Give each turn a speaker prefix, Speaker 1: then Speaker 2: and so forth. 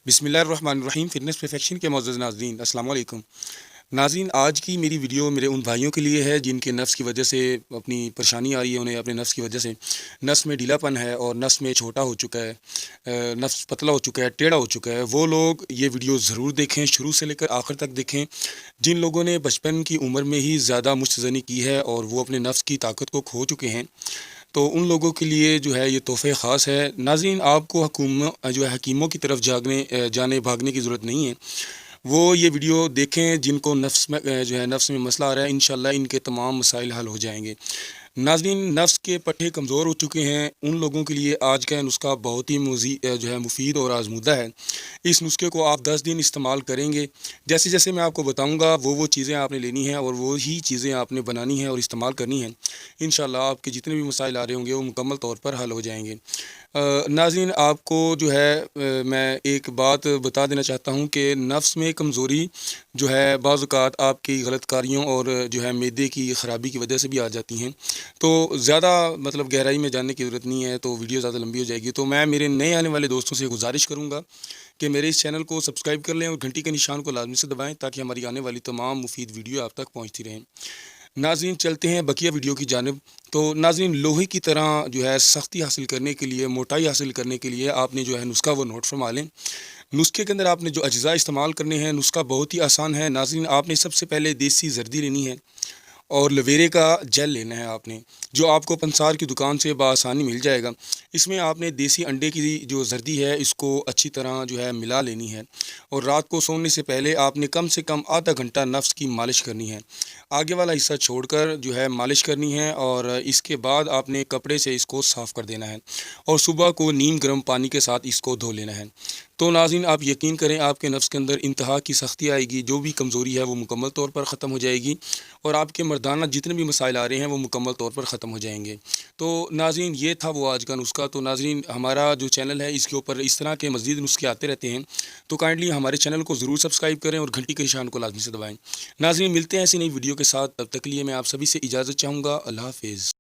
Speaker 1: बिस्मिल्लाहिर्रहमानिर्रहीम। Fitness perfection के मोअज़्ज़ज़ नाज़रीन, अस्सलाम वालेकुम। नाज़रीन, आज की मेरी वीडियो मेरे उन भाइयों के लिए है जिनके नफ़्स की वजह से अपनी परेशानी आ रही है। उन्हें अपने नफ़्स की वजह से नस में ढीलापन है और नस में छोटा हो चुका है, नफ़्स पतला हो चुका है, टेढ़ा हो चुका है। वो लोग ये वीडियो ज़रूर देखें, शुरू से लेकर आखिर तक देखें। जिन लोगों ने बचपन की उम्र में ही ज़्यादा मुश्तज़नी की है और वो अपने नफ़्स की ताकत को खो चुके हैं, तो उन लोगों के लिए जो है ये तोहफ़े ख़ास है। नाज़रीन, आपको जो है हकीमों की तरफ जाने भागने की ज़रूरत नहीं है। वो ये वीडियो देखें जिनको नफ़्स में जो है नफ़्स में मसला आ रहा है, इंशाअल्लाह इनके तमाम मसाइल हल हो जाएँगे। नाज़रीन, नफ़्स के पट्टे कमज़ोर हो चुके हैं, उन लोगों के लिए आज का नुस्ख़ा बहुत ही जो है मुफ़ीद और आज़मूदा है। इस नुस्खे को आप 10 दिन इस्तेमाल करेंगे। जैसे-जैसे मैं आपको बताऊँगा वो चीज़ें आपने लेनी हैं और वो ही चीज़ें आपने बनानी हैं और इस्तेमाल करनी हैं। इंशाअल्लाह आपके जितने भी मसाइल आ रहे होंगे वो मुकम्मल तौर पर हल हो जाएँगे। नाज़रीन, आपको जो है मैं एक बात बता देना चाहता हूँ कि नफ़्स में कमज़ोरी जो है बाज़ औक़ात आपकी गलत कारियों और जो है मैदे की ख़राबी की वजह से भी आ जाती हैं। तो ज़्यादा मतलब गहराई में जानने की ज़रूरत नहीं है, तो वीडियो ज़्यादा लंबी हो जाएगी। तो मैं मेरे नए आने वाले दोस्तों से गुज़ारिश करूँगा कि मेरे इस चैनल को सब्सक्राइब कर लें और घंटी के निशान को लाज़मी से दबाएँ ताकि हमारी आने वाली तमाम मुफ़ीद वीडियो आप तक पहुँचती रहें। नाज़रीन, चलते हैं बकिया वीडियो की जानिब। तो नाज़रीन, लोहे की तरह जो है सख्ती हासिल करने के लिए, मोटाई हासिल करने के लिए आपने जो है नुस्ख़ा वो नोट फरमा लें। नुस्खे के अंदर आपने जो अज्ज़ा इस्तेमाल करने हैं, नुस्ख़ा बहुत ही आसान है। नाज़रीन, आपने सबसे पहले देसी ज़र्दी लेनी है और लवेरे का जेल लेना है आपने, जो आपको पंसार की दुकान से बआसानी मिल जाएगा। इसमें आपने देसी अंडे की जो ज़र्दी है इसको अच्छी तरह जो है मिला लेनी है और रात को सोने से पहले आपने कम से कम आधा घंटा नफ़्स की मालिश करनी है। आगे वाला हिस्सा छोड़कर जो है मालिश करनी है और इसके बाद आपने कपड़े से इसको साफ़ कर देना है और सुबह को नीम गर्म पानी के साथ इसको धो लेना है। तो नाज़रीन, आप यकीन करें आपके नफ्स के अंदर इंतहा की सख्ती आएगी, जो भी कमज़ोरी है वो मुकम्मल तौर पर ख़त्म हो जाएगी और आपके मर्दाना जितने भी मसाइल आ रहे हैं वो मुकम्मल तौर पर ख़त्म हो जाएंगे। तो नाज़रीन, ये था वो आज का नुस्ख़ा। तो नाज़रीन, हमारा जो चैनल है इसके ऊपर इस तरह के मज़ीद नुस्खे आते रहते हैं, तो काइंडली हमारे चैनल को ज़रूर सब्सक्राइब करें और घंटी के निशान को लाज़मी से दबाएँ। नाज़रीन, मिलते हैं ऐसी नई वीडियो के साथ, तब तक के लिए मैं आप सभी से इजाज़त चाहूँगा। अल्लाह हाफ़िज़।